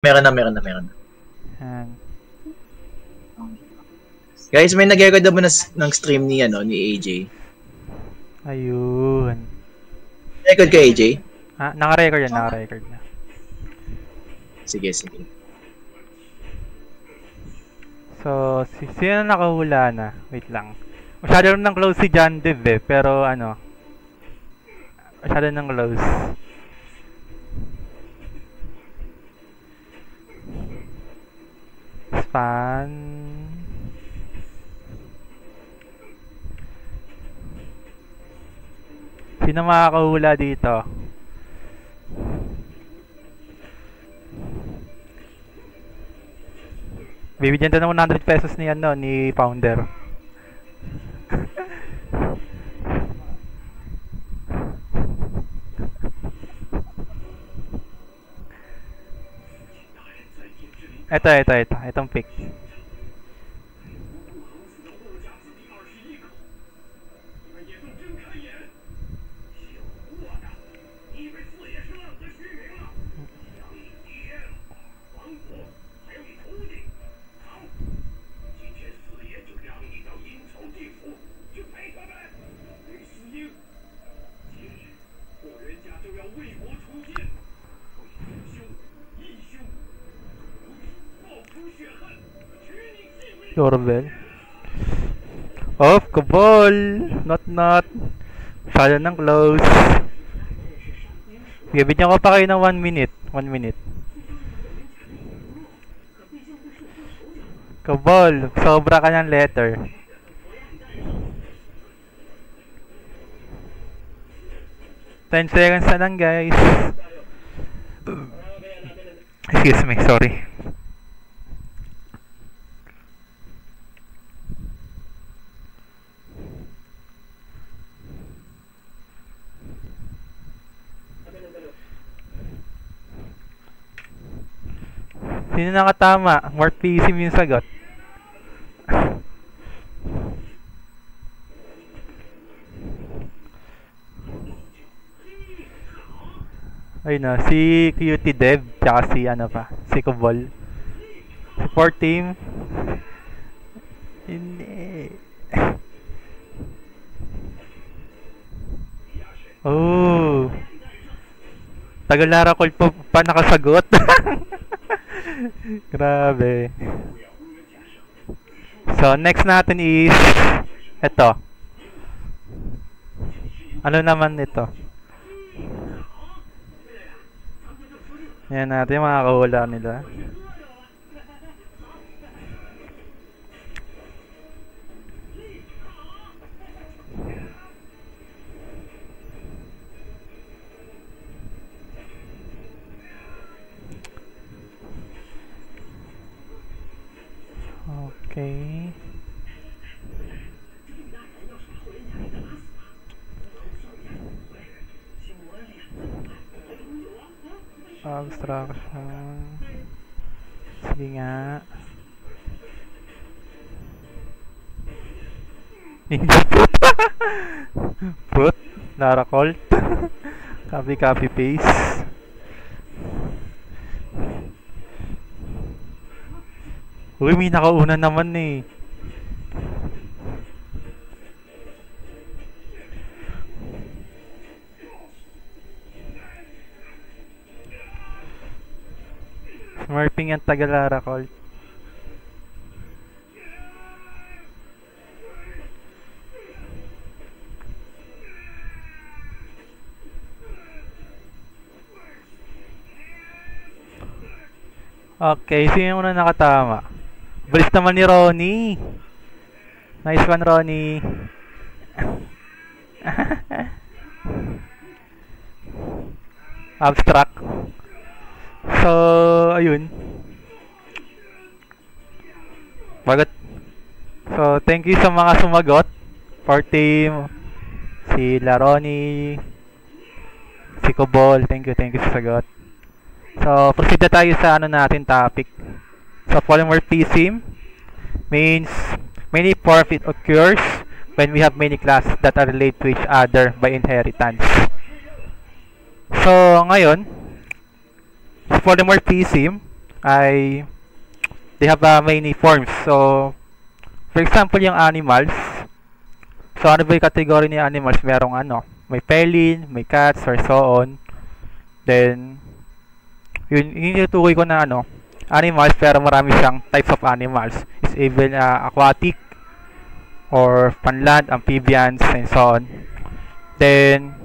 Meron na. Yan. Guys, may nag-record na ba ng stream ni AJ? Ayun. Record ka, AJ? Naka-record yan, naka-record na. Sige. So, sino nakahula na? Wait lang. Masyado rin ng close si John Dev pero masyado ng close. Span. Sino makakahula dito? Bibigyan tayo ng 100 pesos ni Founder. Itong pick. Doorbell. Off, kabol! Not. Masyado ng close. Bigyan ko pa kayo ng 1 minute. 1 minute. Kabol, sobra ka ng letter. Ten seconds na lang, guys. Excuse me, sorry. Sino nakatama? More PC yung sagot. Ayun na, si Cutie Dev, tsaka si Kubol. Support team. Hindi. Oh. Tagalara Call pa nakasagot. Grabe. So, next natin is ito. Ano naman ito? Yan natin, makakahula nila. Okay. Abstraction. Sige nga. Hindi put. Lara Colt. Copy paste. Uy, may nakauna naman eh. Smurfing ang Tagalara Colt. Okay, sino yung una nakatama? Bilis naman ni Ronnie. Nice one, Ronnie. Abstract. So, ayun. So, thank you sa mga sumagot. For team, si Laroni, si Cobol, thank you sa sagot. So, proceed na tayo sa natin topic. So, polymorphism means many forfeit occurs when we have many classes that are related to each other by inheritance. So, ngayon, polymorphism, ay they have many forms. So, for example, yung animals. So, ano ba yung category ni animals? Merong ano, may feline, may cats, or so on. Then, yun yung tukoy ko na ano, animals, pero marami siyang types of animals. Is even aquatic, or panland, amphibians, and so on. Then,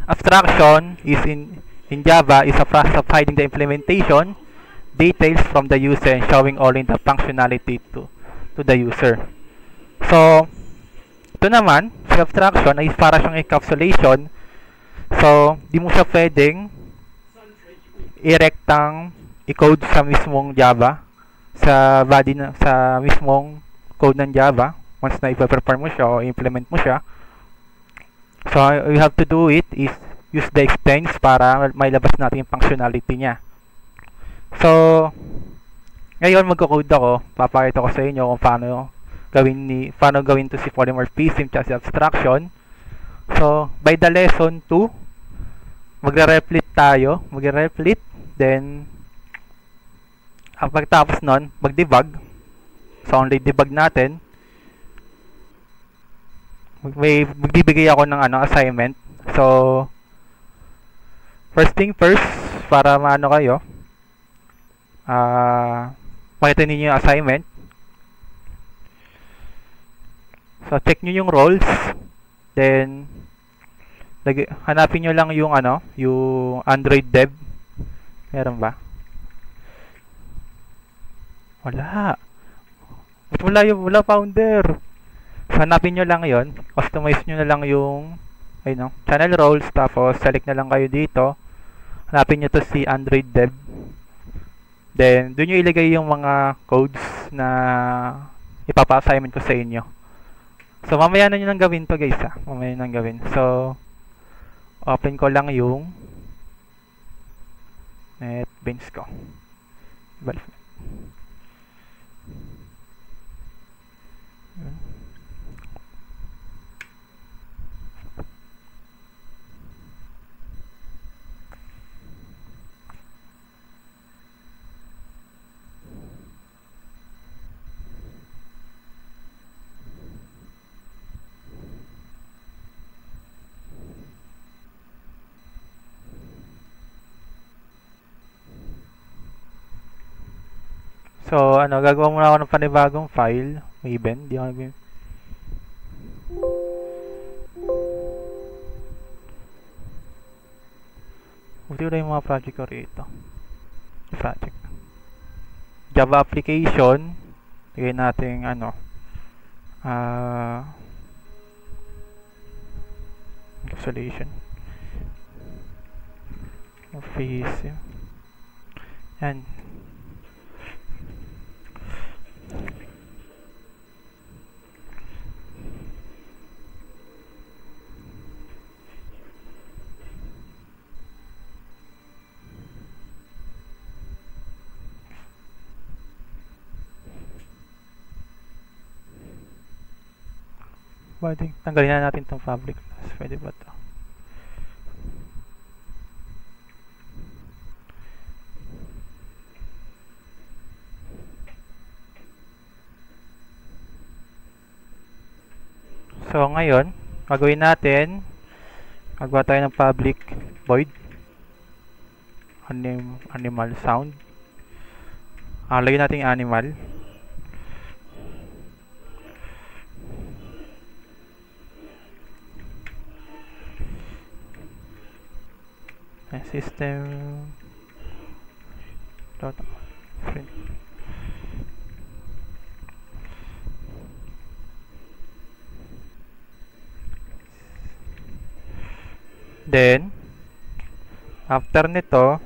abstraction is in Java is a process of hiding the implementation details from the user and showing only the functionality to the user. So, ito naman, sa abstraction ay para siyang encapsulation. So, di mo siya pwedeng i-rectang i-code sa mismong Java, sa body na, sa mismong code ng Java once na i-perform mo siya o implement mo siya. So, all you have to do it is use the extents para mailabas natin yung functionality niya. So, ngayon magko-code ako, papakita ko sa inyo kung paano gawin to si polymorphism at si abstraction. So, by the lesson 2, magre-replit tayo, then pagtapos nun, mag-debug. So, only debug natin. Magbibigay ako ng assignment. So, first thing first, para maano kayo, makita ninyo yung assignment. So, check nyo yung roles. Then, hanapin nyo lang yung yung Android dev. Meron ba? Wala. Wala founder. So, hanapin nyo lang yon. Customize nyo na lang yung channel roles. Tapos, select na lang kayo dito. Hanapin nyo to si Android dev. Then, doon nyo ilagay yung mga codes na ipapa-assignment ko sa inyo. So, mamaya na nyo nang gawin to guys Mamaya nang gawin. So, open ko lang yung NetBeans ko. So, gagawa muna ako ng panibagong file. Maven, di ako nag- Buti ko na yung mga project ko rito. Project. Java application. Lagay natin, encapsulation. Office. Yan. Pwede, tanggalin na natin itong public class. Pwede ba ito? So, ngayon, gagawin natin, magawa tayo ng public void animal sound. Lagyan natin yung animal. System dot print. Then after nito,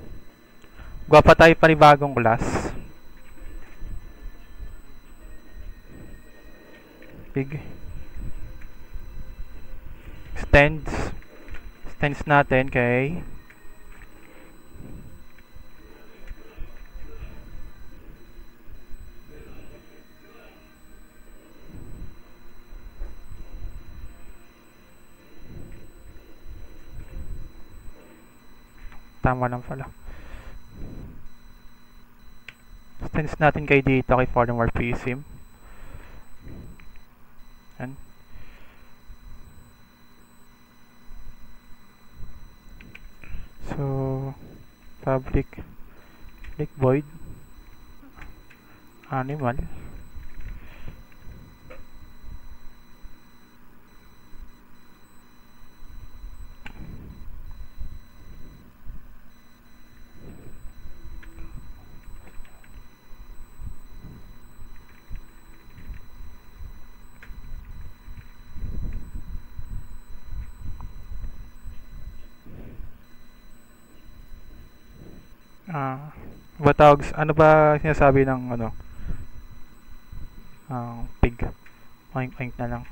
gawa pa tayo panibagong class. Big extends natin kay tama lang pala. distance natin kay dito kay polymorphism. Yan. So, public void animal ano ba sinasabi ng ano? Pig. Oink oink na lang.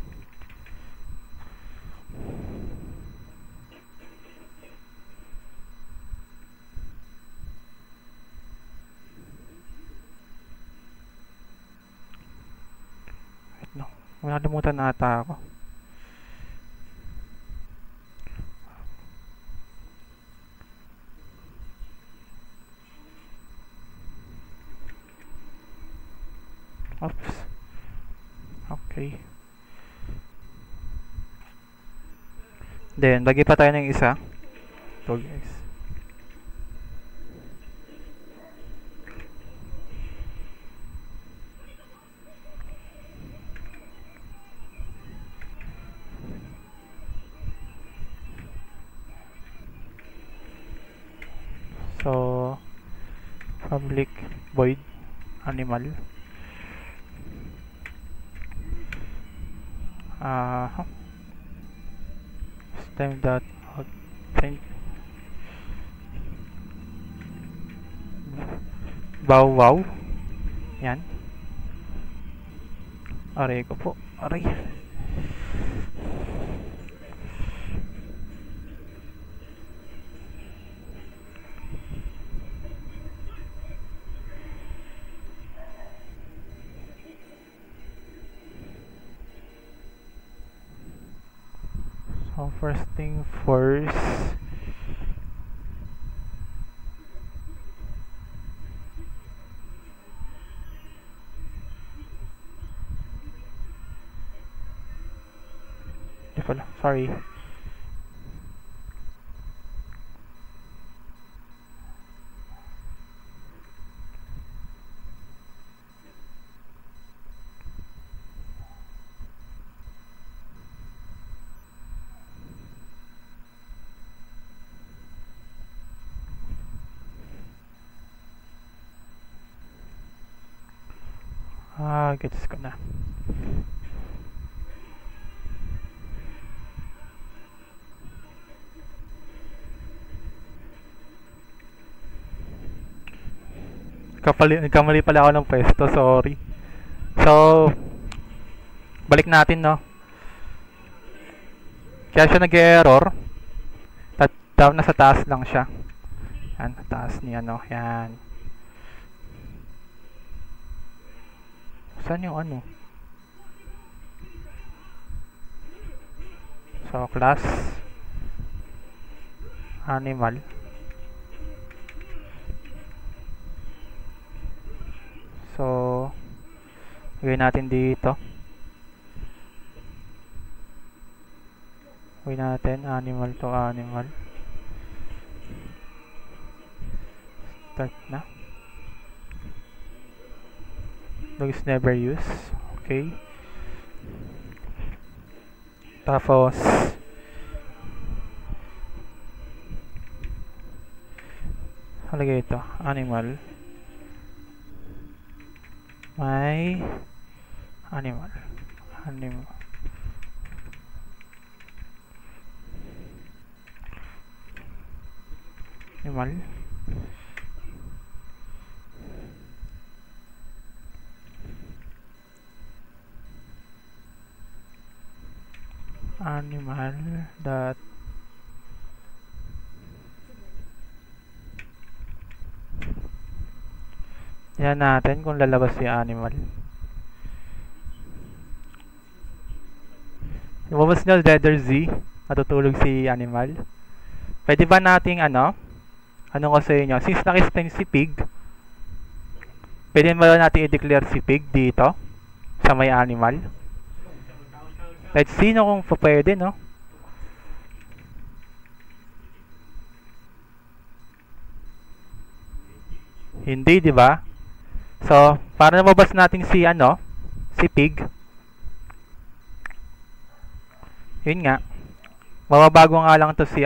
Wait, no. Nakalimutan na ata ako. Oops. Okay. Then, lagi pa tayo ng isa. Ito guys. So, public void animal. Time that out print bow wow. Yan. Aray ko po. Aray. So first thing first, di pala, sorry. Gets ko na. Nagkamali pala ako ng pwesto, sorry. So, balik natin, no? Kaya siya nag-error. Nasa taas lang siya. Yan, taas niya, no? Yan. Saan yung ano? So, class animal. So, lagay natin dito. Lagay natin animal to animal. Start na. Looks never use. Okay. Tapos halagay ito animal. May animal. Animal. Animal dot yan natin kung lalabas si animal. Lumabas nyo letter Z, natutulog si animal. Pwede ba nating ano ko sa inyo, since naka-explain si pig, Pwede ba natin i-declare si pig dito sa may animal? Let's see no kung pwede, no? Hindi, di ba? So, para namabas natin si si pig. Yun nga. Mababago nga lang to si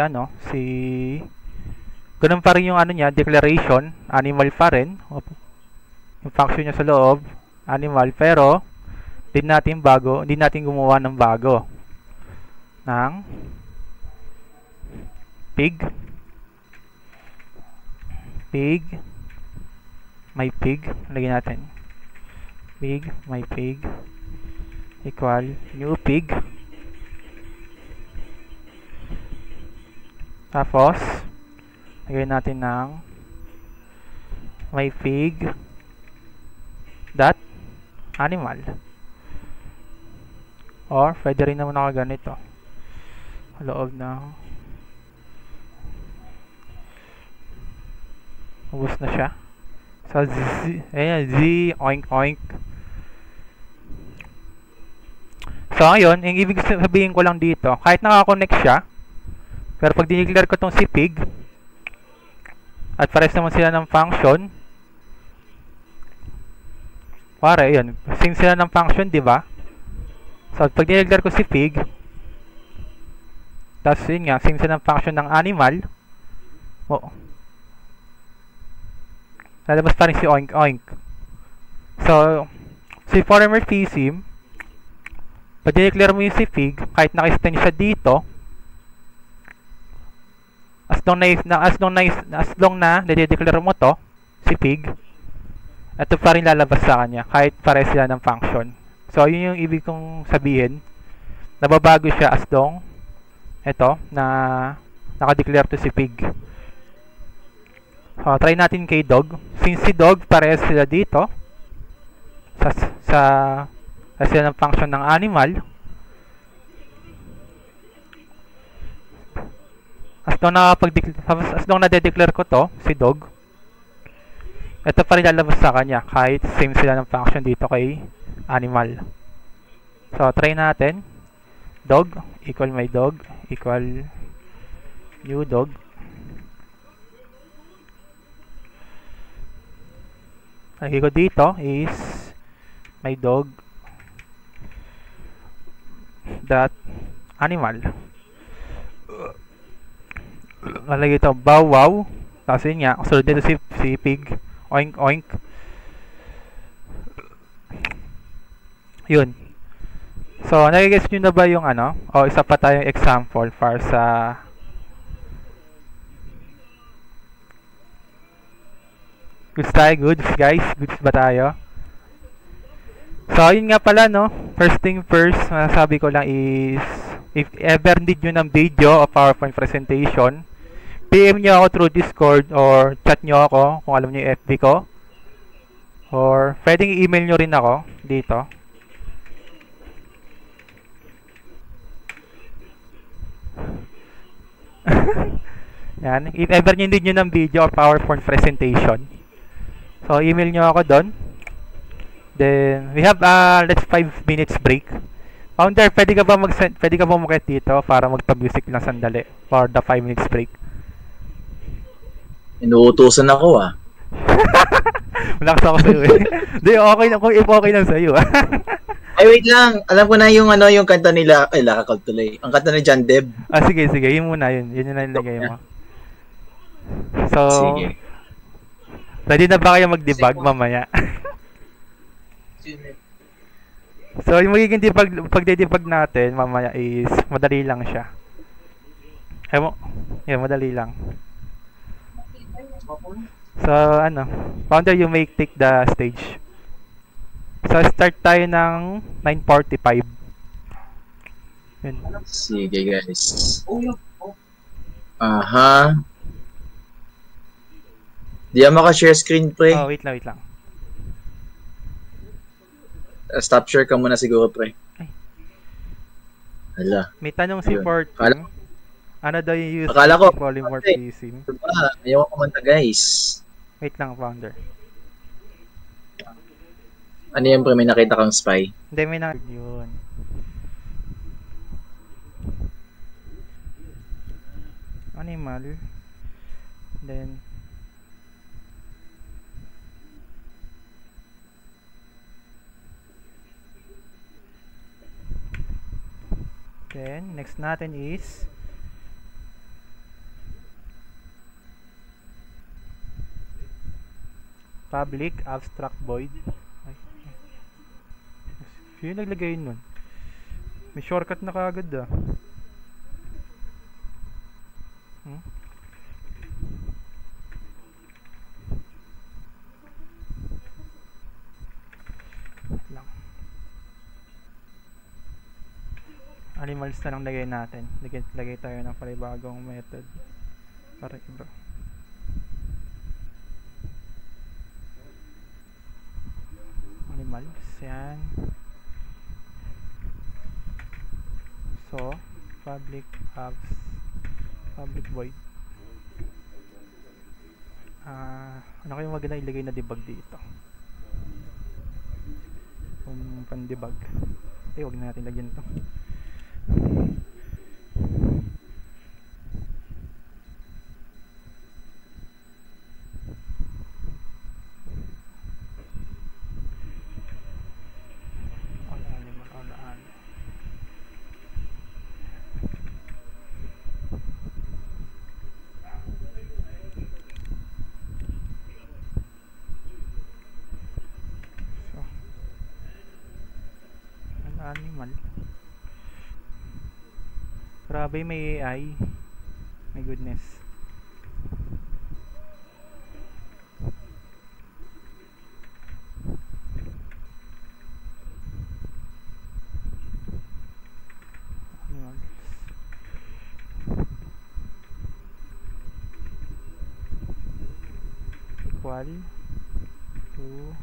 ganun pa rin yung niya, declaration, animal pa rin. Yung function niya sa loob, animal, pero hindi natin gumawa ng bago. Ng pig. My pig, lagyan natin. Pig, my pig equal new pig. Tapos lagyan natin ng my pig dot animal. Or pwede rin naman ako ganito. Loob ng ubos na siya. So ayan, oink oink. So ngayon, yung ibig sabihin ko lang dito, kahit nakakonect siya, pero pag dineclare ko tong si pig, at pares naman sila ng function, pare, yun, same sila ng function, di ba? So pag dineclare ko si pig, tapos yun nga, same sila ng function ng animal, lalabas pa rin si oink oink. So si former psim, pag dineclare mo yung si pig, kahit naka-extend siya dito, as long na nade-declare mo to si pig, ito pa rin lalabas sa kanya kahit pare sila ng function. So yun yung ibig kong sabihin, nababago siya as long na naka-declare to si pig. So try natin kay dog. Since si dog parehas sila dito sa sila ng function ng animal, as long na-declare ko to, si dog, ito pa rin lalabas sa kanya kahit same sila ng function dito kay animal. So try natin. Dog equal my dog equal new dog. Lagi ko dito is my dog dot animal. Lalagay ito bow wow, kasi yun nga kasunod dito si pig, oink oink. Yun. So nagigets nyo na ba yung isa pa tayong example para sa goods tayo, goods guys, goods ba tayo? So yun nga pala, first thing first, masasabi ko lang is, if ever need nyo ng video o PowerPoint presentation, PM nyo ako through Discord or chat nyo ako kung alam nyo yung FB ko, or pwedeng i-email nyo rin ako dito. Yan, if ever nyo need nyo ng video or PowerPoint presentation, so email nyo ako doon. Then we have let's 5 minutes break. Founder, pwede ka ba umakit dito para magpa-music lang sandali for the 5 minutes break? Inuutusan ako Malakas ako sa'yo eh. Hindi, okay na. Kung okay lang sa'yo. Ay, wait lang. Alam ko na yung kanta nila. Ay, lakakal tuloy. Ang kanta ni John Deb. Sige. Yun muna yun. Yun yung nalagay mo. So, sige. Ready na ba kayo mag-debug mamaya? So, yung magiging pagde-debug natin mamaya is madali lang siya. Madali lang. So, Founder, you may take the stage. So, start tayo ng 9:45. Yun. Sige, guys. Aha. Di ako maka-share screen, pre. Oh, wait lang. Stop share ka muna siguro, pre. Ay. Hala. May tanong si Fortune. Ano daw yung use of polymorphism? Ayaw ko kumanta, guys. Wait lang, Founder. Ano yung pre, may nakita kang spy? Hindi, may na yun. Animal. Then, next natin is public abstract void. Ay. Sino naglagay nun? May shortcut na kagad ah. Lang. Animals na lang lagay natin. Lagay tayo ng panibagong method para iba. Animals, yan. So, public void. Ano kayong maganda ilagay na debug dito? Kung pan-debug. Huwag na natin lagyan to. Animal. Grabe, may AI. My goodness. Animals. Equal to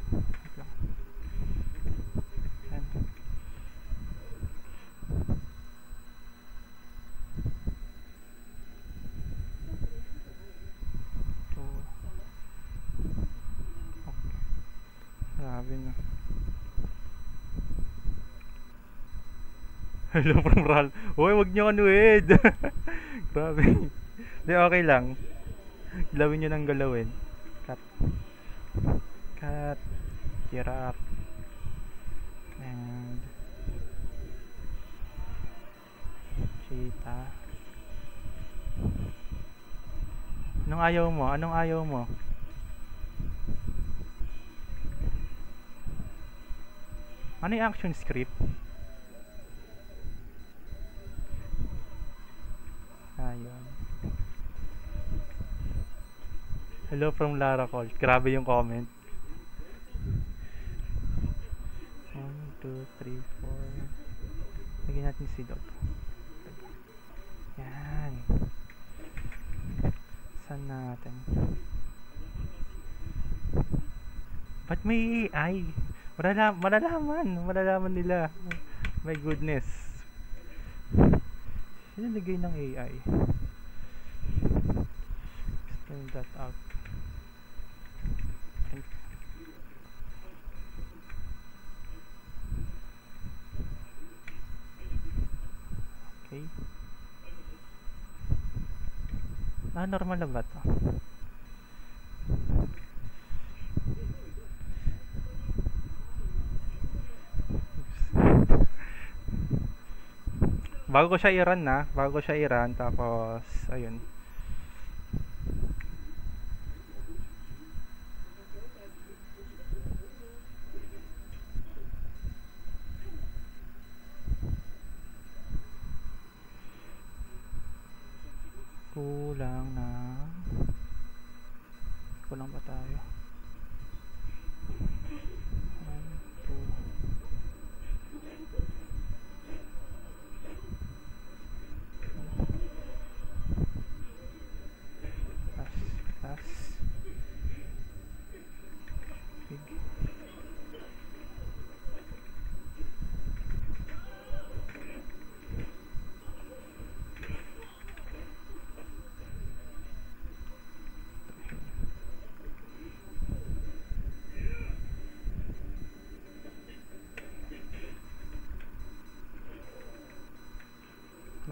grabe na. Hello from Ral. Uy, wag nyo anuid. Grabe. Di, okay lang. Galawin nyo ng galawin. Cut. Giraffe. And cheetah. Anong ayaw mo? Ano yung action script? Ayun. Hello from Lara Cole. Grabe yung comment. 1, 2, 3, 4. Lagyan natin si Dog. Yan. Saan natin? Ba't may AI? Malalaman nila. My goodness. Sino nagay ng AI? Let's turn that out. Okay. Normal na ba ito? Bago ko siya i-run tapos ayun. Kulang ba tayo? 1, 2. Big.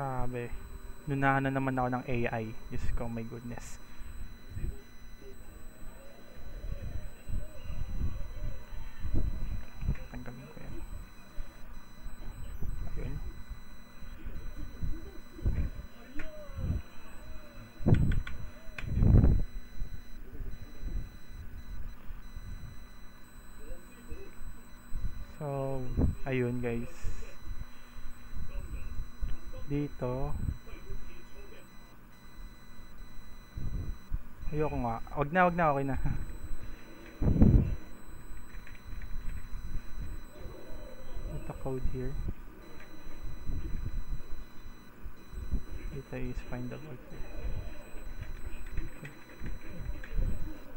Grabe. Nunahan na naman ako ng AI. Diyos ko, my goodness. Tanggalin ko yan. Ayun. So, ayun guys. Dito. Ayoko nga. Wag na, okay na. Ito code here. Dito is find the code here.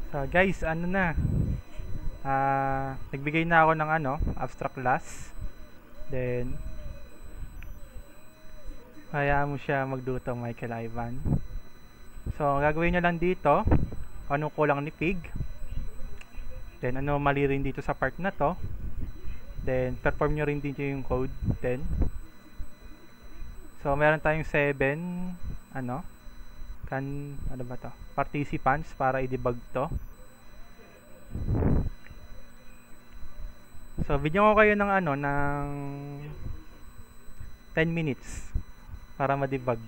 So guys, ano na? Nagbigay na ako ng abstract class. Then hayaan mo siya magluto, Michael Ivan. So gagawin nyo lang dito, anong kulang ni Pig, then ano mali rin dito sa part na to, then perform nyo rin dito yung code. Then so meron tayong 7 ano ba to, participants para i-debug to. So bigyan ko kayo ng ng 10 minutes para ma-debug.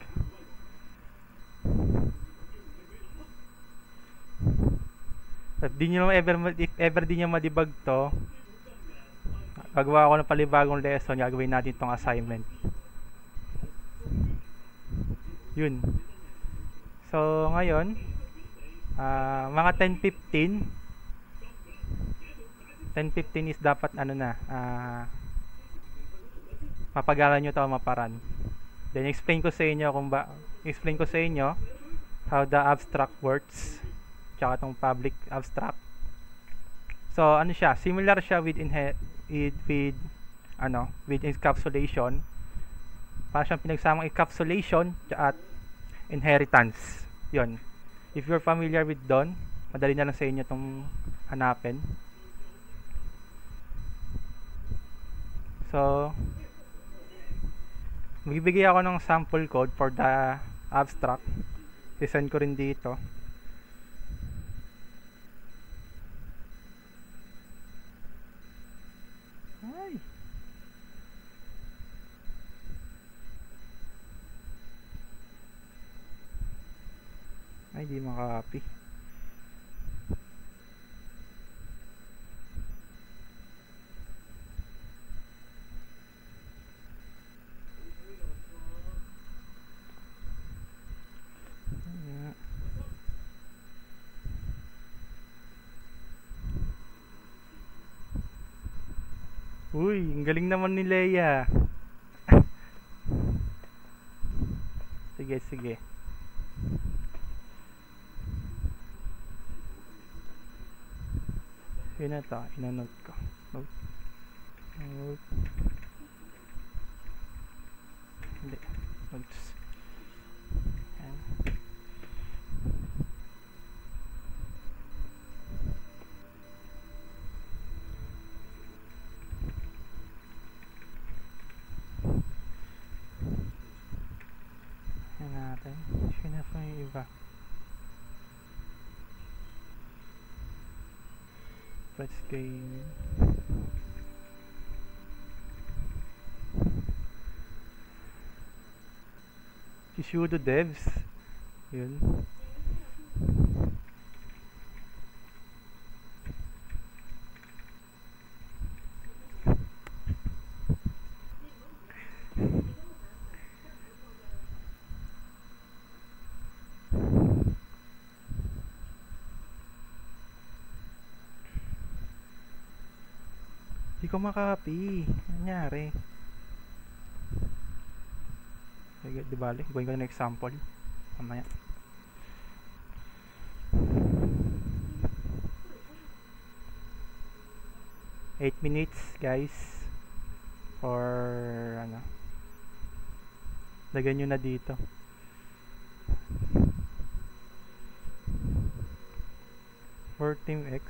If ever di nyo ma-debug to, gagawa ako ng palibagong lesson, gagawin natin tong assignment. Yun. So ngayon, mga 10:15 is dapat mapag-aral nyo to, maparan. Then explain ko sa inyo how the abstract works, tsaka tong public abstract. So ano siya, similar siya with encapsulation. Para siyang pinagsamang encapsulation at inheritance. Yon. If you're familiar with Don, madali na lang sa inyo tong hanapin. So magbibigay ako ng sample code for the abstract. I-send ko rin dito. Ay, di makaka-copy. Uy, ang galing naman ni Leia. Sige. Yun na to, ina-note ko. Note. Hindi. Notes. Yan. Yan natin. Sino pa yung iba? Let's game. Sudo devs. Yun. Di ko makapi. Nangyari. Di bali. Gawin ko ng example. Mamaya. Eight minutes guys. Or lagyan nyo na dito. For Team X.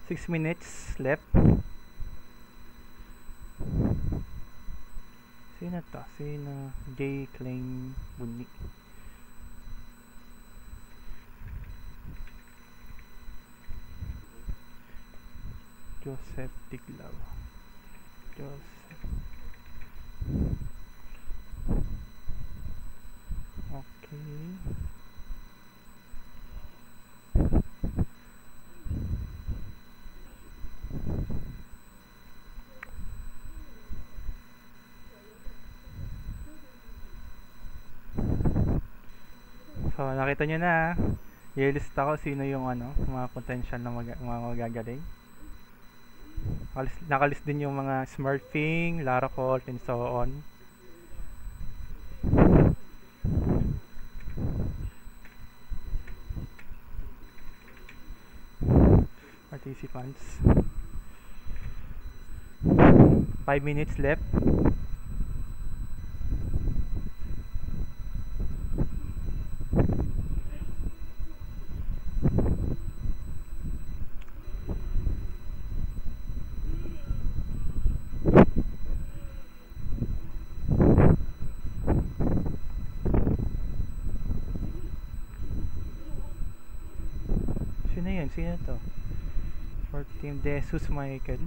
6 minutes left. Sino to? Sino? J. Klein Bunni. Joseph Tiglaw. Joseph. Okay. So, nakita nyo na, i-list ako sino yung mga potential na mga magagaling. Nakalist din yung mga Smurfing, Lara Croft, and so on. Participants. 5 minutes left. Sino to? For Team Jesus Michael.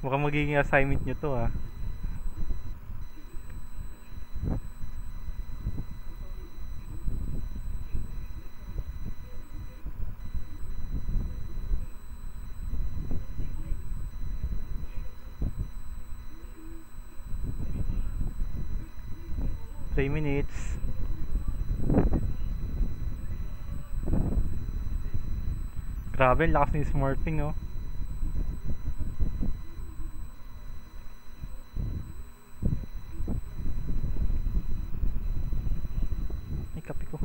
Mukhang magiging assignment nyo to ah. Three minutes. Grabe, lakas ni Smurfing oh. Ay, kape ko.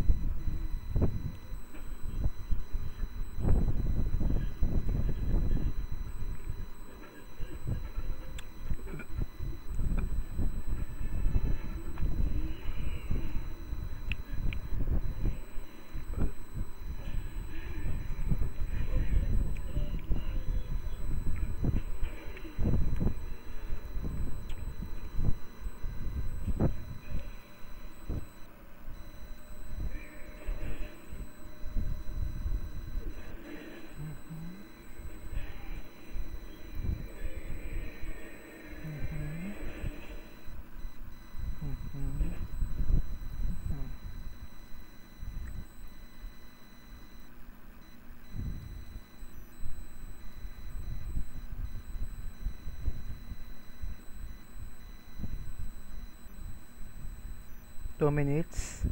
Two minutes.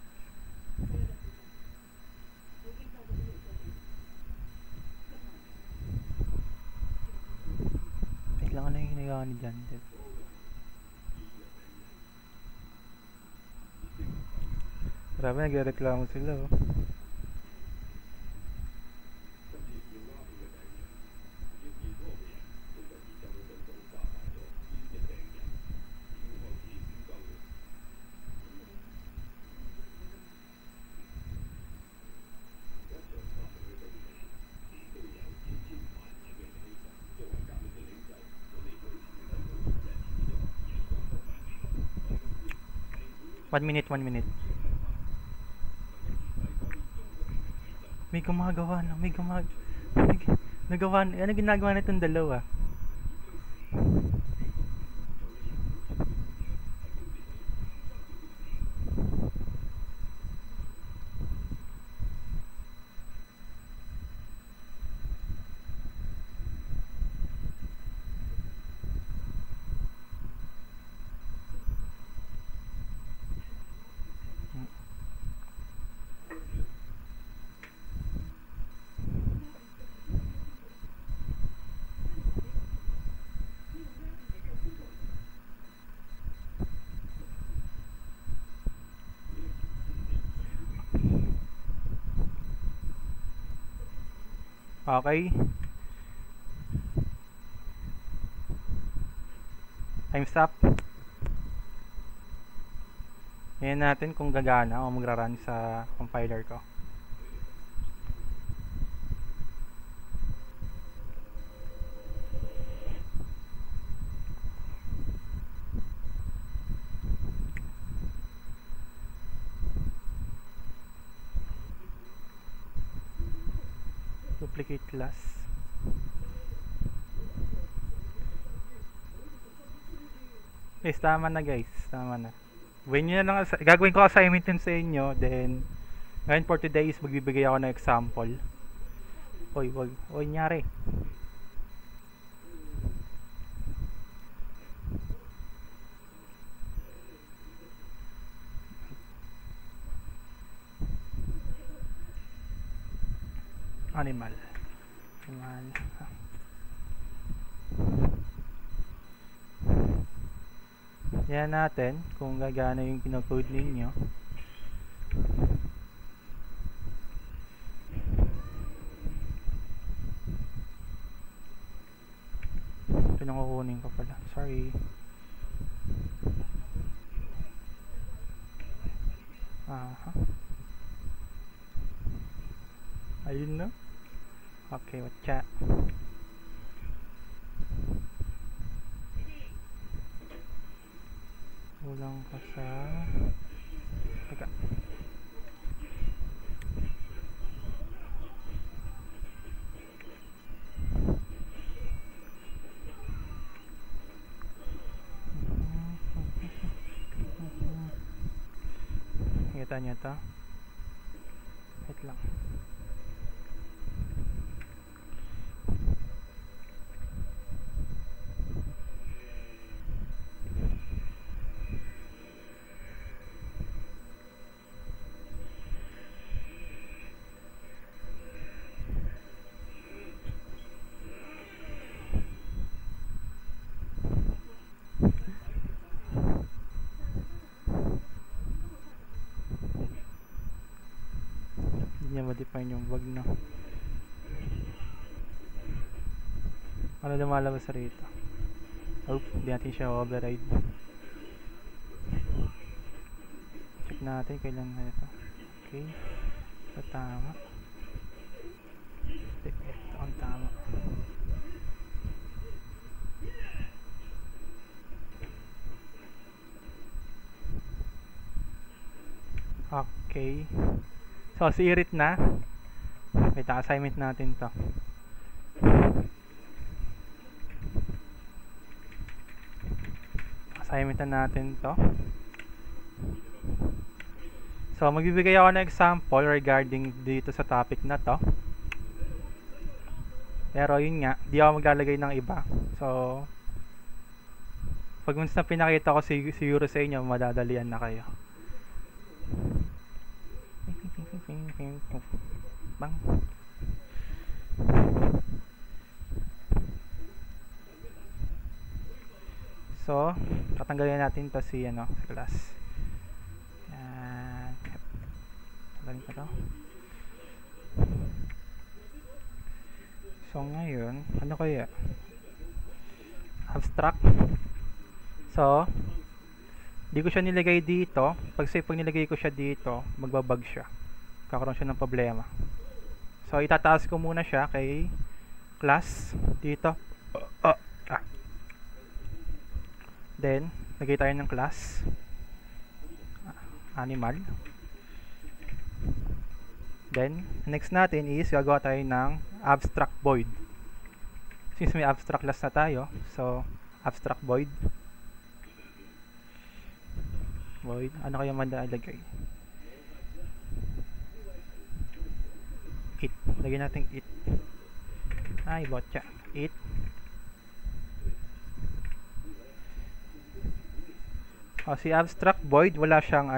Wait lang, ano yung ginagawa ni John Depp? Grabe, nagreklamo sila oh. 1 minute, 1 minute. May gumagawa na, nagawa na, ano ginagawa na itong dalawa? Okay. Time stop. Ngayon natin kung gagana o magra-run sa compiler ko. Duplicate class. Guys, tama na guys. Tama na. Gagawin ko assignment yun sa inyo. Then, ngayon for today is magbibigay ako ng example. Wag nyari. Animal. Yan natin kung gagana yung kinocode ninyo. Pinukukunin ko pala. Sorry. Ayun na. Okay, whatcha. Kulang ka sa teka. Kita nyo to? Wait lang. Hindi niya ma-define yung bug, no? Ano lumalabas rito? Oh, hindi natin siya override. Check natin kailan na ito. Okay. Ito tama. Ito ang tama. Okay. So, siirit na. Wait, assignment natin to. Assignment na natin to. So, magbibigay ako ng example regarding dito sa topic na to. Pero yun nga, di ako maglalagay ng iba. So, pag once na pinakita ko siguro sa inyo, madadalian na kayo. Bang. So, tatanggalin natin to si sa class. Yan. Tanggalin ko to. So, ngayon, ano kaya? Abstract. So, di ko siya nilagay dito. Pag nilagay ko siya dito, magbabag siya. Kakaroon siya ng problema. So, itataas ko muna siya kay class dito. Then, lagay tayo ng class. animal. Then, next natin is gagawa tayo ng abstract void. Since may abstract class na tayo, so abstract void. Void, ano kaya mandalagay? It, lagyan natin it. Ay, botcha. It. Si abstract void, wala siyang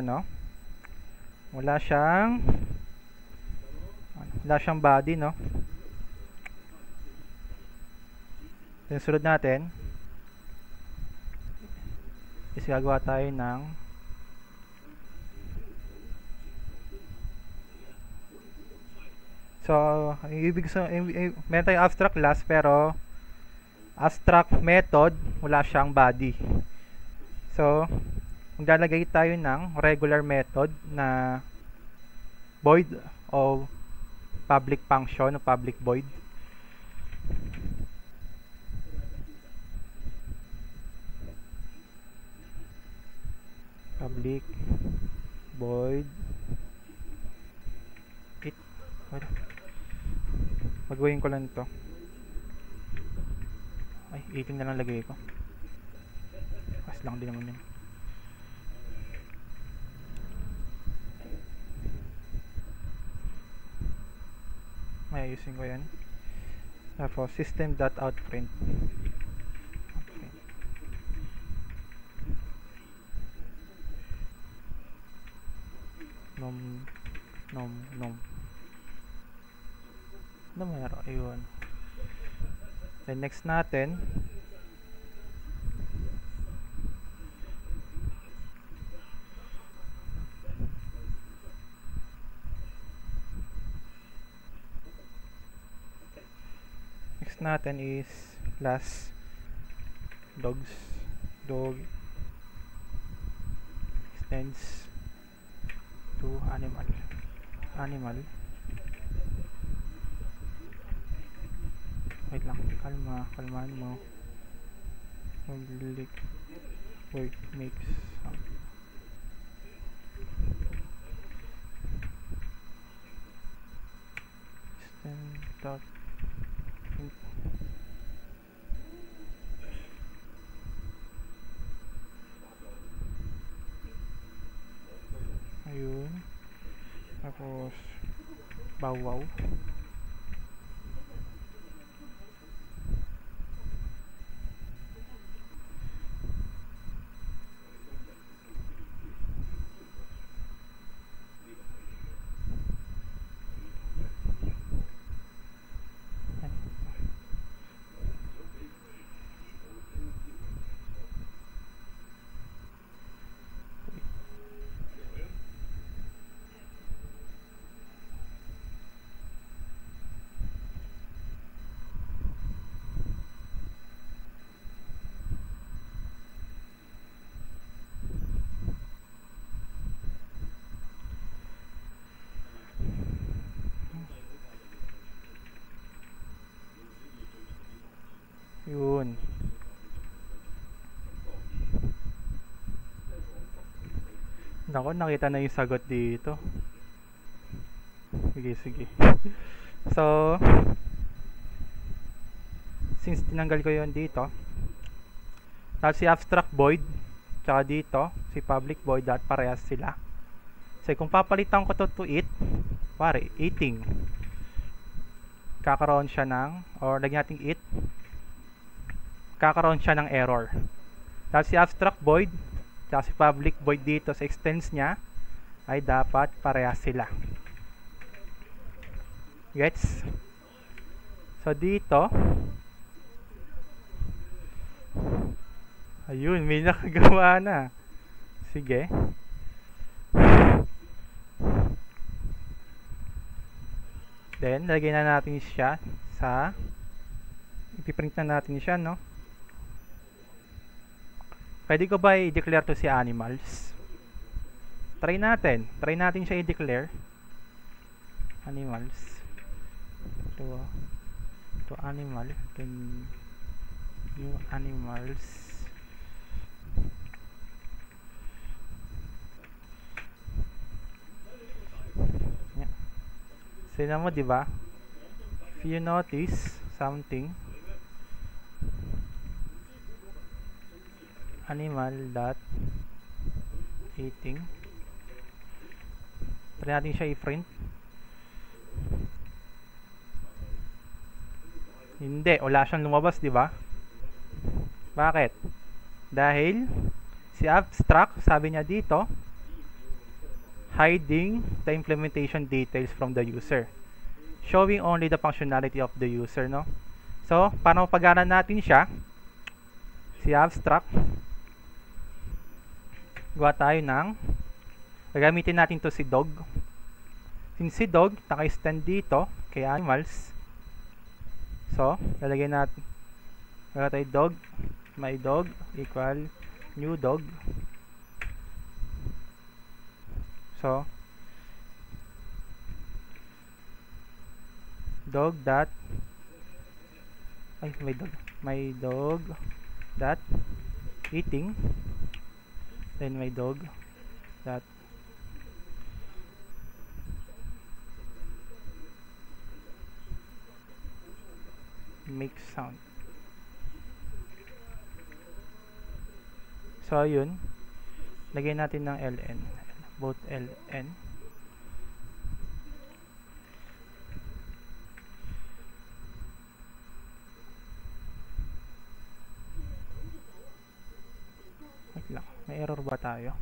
wala siyang body, no? Then sunod natin is gagawa tayo ng meron tayong abstract class pero abstract method wala siyang body. So maglalagay tayo ng regular method na void o public function o public void. Public void it. Pagawin ko lang to. Ay, 18 na lang lagay ko. Pas lang din naman yun. May ayusin ko yan. Tapos system.outprint. Nom. Ano meron? Ayun. Then next natin is class dog extends to animal. Wait lang, kalmahan mo. Public void makes system. Ayun. Tapos bawaw. Yun. Nako, nakita na yung sagot dito. Sige. So, since tinanggal ko yon dito, tapos si abstract void, tsaka dito, si public void, at parehas sila. So, kung papalitan ko to it, pare, eating, kakaroon siya ng, or lagyan natin it, kakaroon siya ng error. Tapos si abstract void at si public void dito sa extends niya ay dapat parehas sila. Gets? So dito, ayun, may nakagawa na. Sige. Then lagyan na natin siya sa, ipiprint na natin siya, no? Pwede ko ba i-declare to si animals? Try natin siya i-declare. Animals. To animal. Then new animals. Sino mo, di ba? If you notice something, animal dot eating. Try natin siya i-print. Hindi, wala siyang lumabas, di ba? Bakit? Dahil si abstract, sabi niya dito, hiding the implementation details from the user, showing only the functionality of the user, no? So, para mapag-aral natin siya, si abstract, gawa tayo ng, gagamitin natin to si dog. Since si dog, naka-stand dito kay animals, so, lalagyan natin, gawa tayo dog, my dog, equal, new dog. So, dog dot, ay, my dog dot eating, then my dog dot make sound. So, yun, lagyan natin ng ln, both ln. Wait lang, may error ba tayo?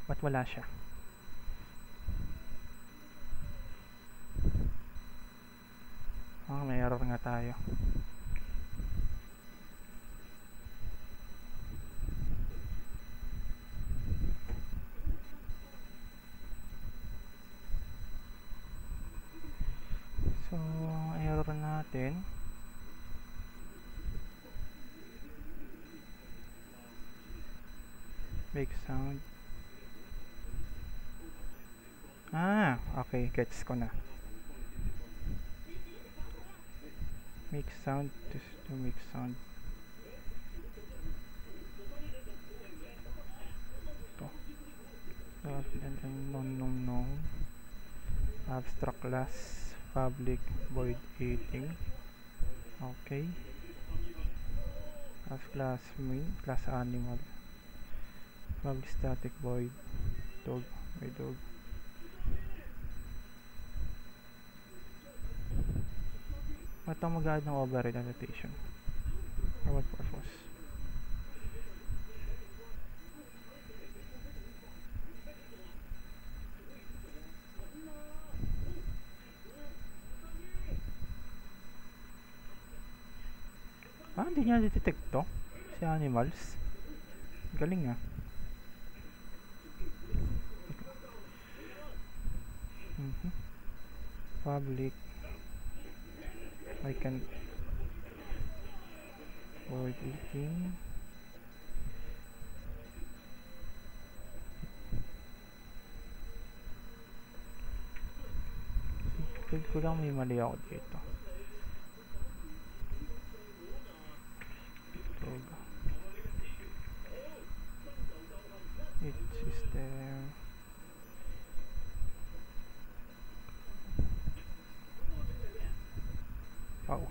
Ba't wala siya? May error nga tayo. So, error natin. Make sound. Okay, gets ko na. Make sound to make sound. No. Abstract class public void eating. Okay. As class main, class animal. Public static void dog, my dog. Ba't ang mag-add ng override annotation? For what purpose? Hindi niya detect to si animals. Galing nga. Public I can void eating. Feel ko lang may mali ako dito. It system. Oh.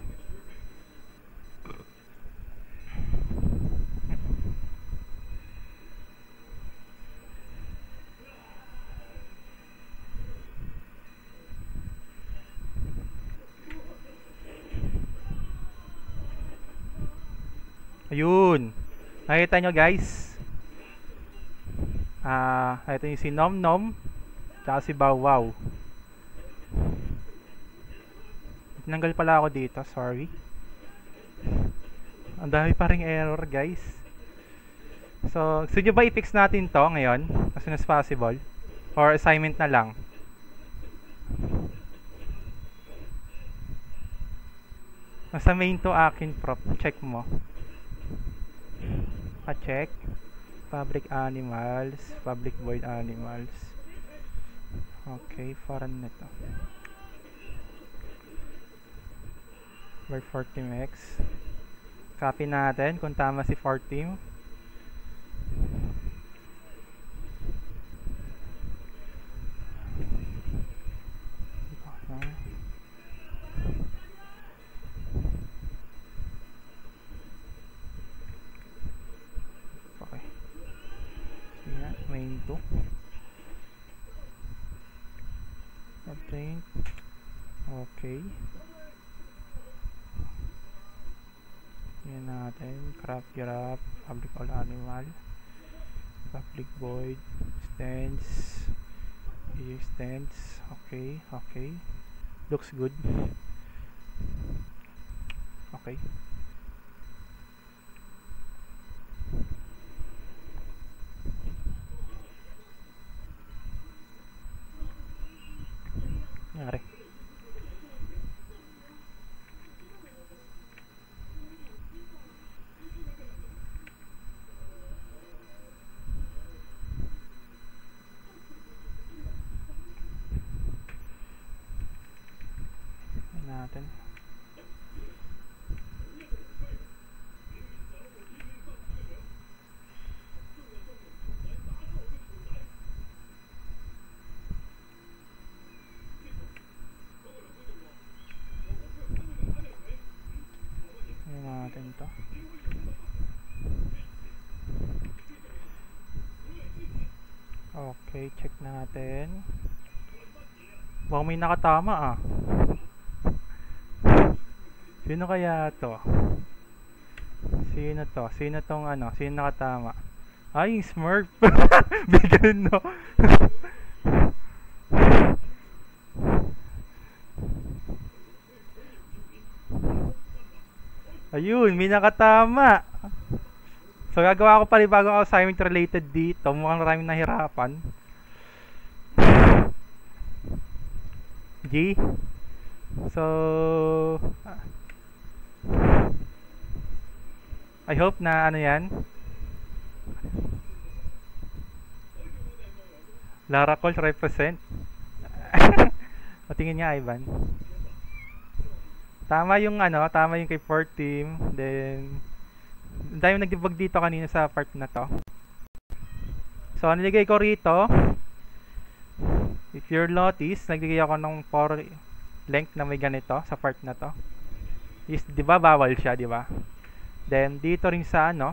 Ayun. Nakita nyo guys. Ito yung si Nom Nom tsaka si Bow Wow. Tinanggal pala ako dito, sorry. Ang dami pa ring error guys. So, gusto nyo ba i-fix natin to ngayon as soon as possible? Or assignment na lang? Nasa main to akin prop, check mo. Check public animals, public void animals. Okay, foreign na to. Word for team X. Copy natin kung tama si for team. Print. Okay. Yan natin. Crop graph. Public all animal. Public void. Extends. Extends. Okay. Okay. Looks good. Okay. Nangyari. Natin. Natin to. Okay, check natin. Baka may nakatama ah. Sino kaya to? Sino to? Sino tong ano? Sino nakatama? Ay, yung Smurf! Bigyan no? Ayun, may nakatama! So, gagawa ko panibagong assignment related dito. Mukhang maraming nahirapan. G. So, I hope na ano yan. Lara Coles represent. Patingin niya, Ivan. Tama yung ano, tama yung kay 4 team. Then, dahil nag-debug dito kanina sa part na to. So, nilagay ko rito. If you'll notice, naglagay ako ng for length na may ganito sa part na to. Is, di ba, bawal siya, di ba? Then, dito rin sa ano,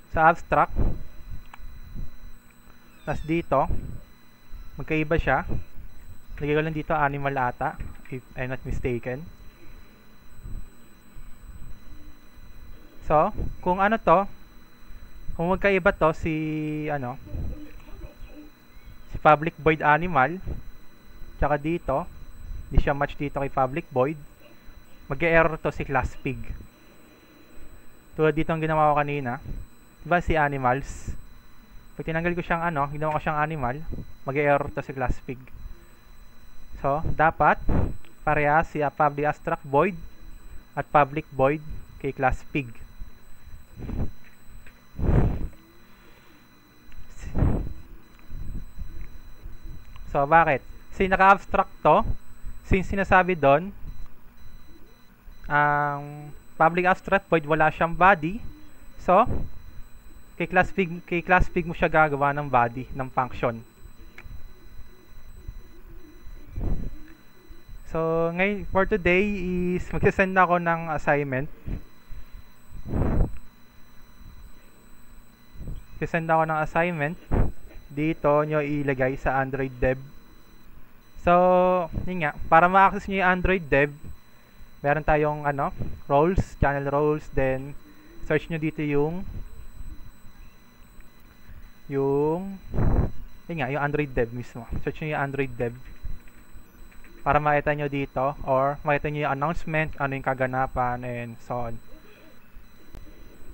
sa abstract. Tapos dito, magkaiba siya. Lagay ko lang dito animal ata, if I'm not mistaken. So, kung ano to, kung magkaiba to si ano, si public void animal, tsaka dito, hindi siya match dito kay public void, mag-error to si class pig. Tulad dito ang ginawa ko kanina, diba si animals? Pag tinanggal ko siyang ano, ginawa ko siyang animal, mag-error to si class pig. So, dapat parehas si public abstract void at public void kay class pig. So, bakit? Kasi naka-abstract to, since sinasabi doon, ang public abstract void wala siyang body. So, kay class pig mo siya gagawa ng body, ng function. So, ngayon, for today is magsasend ako ng assignment. Magsasend ako ng assignment. Dito nyo ilagay sa Android Dev. So, yun nga, para ma-access nyo yung Android Dev, meron tayong ano, roles, channel roles, then search nyo dito yung yun nga, yung Android Dev mismo. Search nyo yung Android Dev para makita nyo dito, or makita nyo yung announcement, ano yung kaganapan, and so on.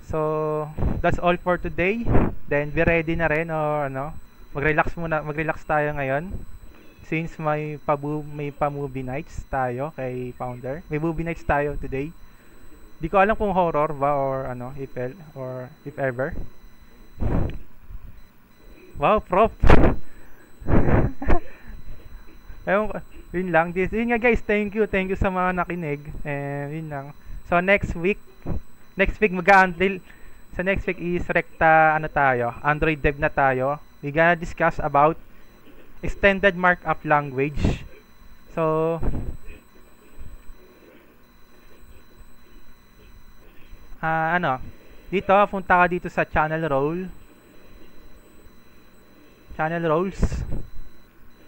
So, that's all for today. Then, be ready na rin, or ano, mag-relax muna, mag-relax tayo ngayon. Since may pa-movie nights tayo kay Founder. May movie nights tayo today. Di ko alam kung horror ba, or ano, if ever. Wow, prof! Yun lang. Yun nga guys, thank you sa mga nakinig. And yun lang. So next week sa next week is rekta ano tayo, Android Dev na tayo. We gonna discuss about extended markup language. So dito punta ka dito sa channel roles.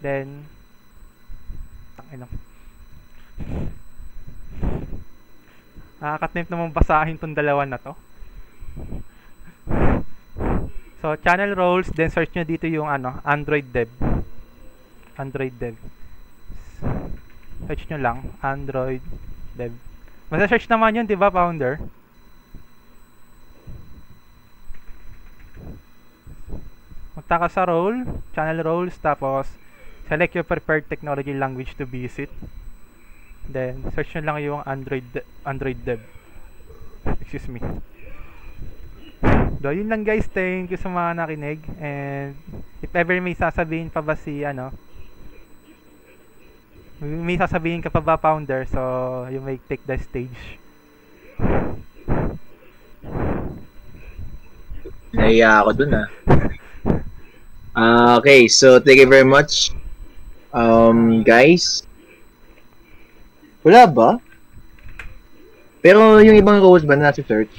Then Ano. Nakakatrip naman basahin tong dalawa na to. So, channel roles, then search nyo dito yung ano, Android Dev. Android Dev. Search nyo lang, Android Dev. Masa-search naman yun, di ba, founder? Punta ka sa role, channel roles, tapos select your preferred technology language to visit. Then, search nyo lang yung Android Dev. Excuse me. So, yun lang guys. Thank you sa mga nakinig. And, if ever may sasabihin pa ba si, ano, may sasabihin ka pa ba, founder? So, you may take the stage. Naiya ako dun okay, so thank you very much. Guys. Wala ba? Pero yung ibang roles ba na si search?